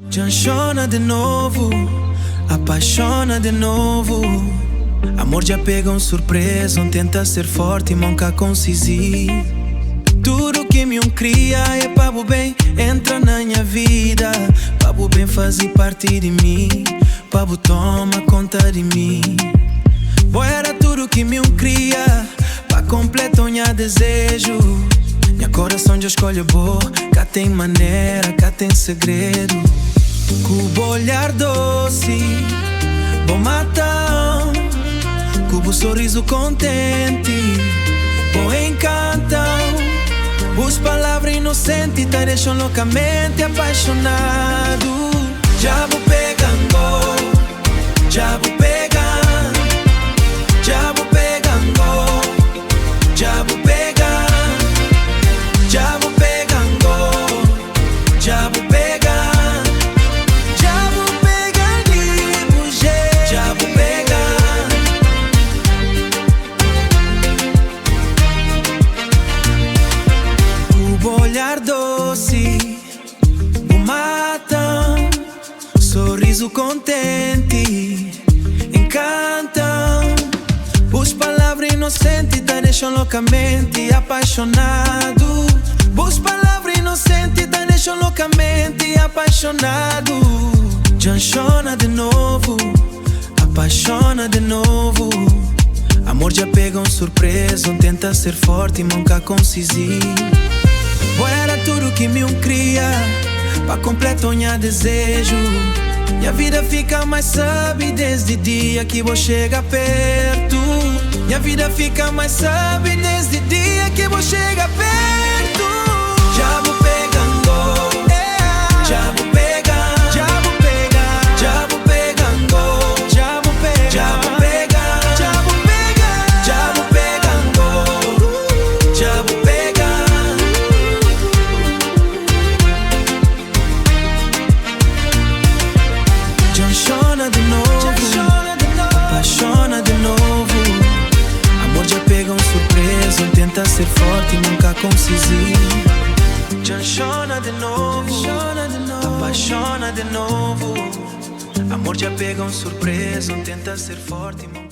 Janchona de novo, apaixona de novo. Amor já pega surpresa, tenta ser forte, nunca consegui. Tudo que me cria é para o bem, entra na minha vida. Para o bem fazer parte de mim, para o toma conta de mim. Boa era tudo que me cria, para completar o meu desejo. Meu coração já escolhe boa, cá tem maneira, cá tem segredo. Com o olhar doce, bom matão, com o sorriso contente, bom encantão. As palavras inocentes te deixam loucamente apaixonado. Já vou pegando, já vou pegando, já vou pegando, já vou pegando, já vou pegando, já vou pegando. Olhar doce, o matão, sorriso contente, encantam. As palavras inocentes te deixam loucamente apaixonado. As palavras inocentes te deixam loucamente apaixonado. Janchona de novo, apaixona de novo. Amor já pega surpresa, tenta ser forte, nunca consegui. Boa era tudo que me cria, para completar o meu desejo. E a vida fica mais sabe desde o dia que vou chegar perto. E a vida fica mais sabe desde o dia que vou chegar perto. Já vou pegando, já vou pegando, já vou pegando, já vou pegando, já vou pegando, já vou pegando, já vou pegando, já vou pegando, já vou pegando. Janchona de novo, apaixona de novo. Amor já pega surpresa, tenta ser forte, nunca consegui. Janchona de novo, apaixona de novo. Amor já pega surpresa, tenta ser forte, nunca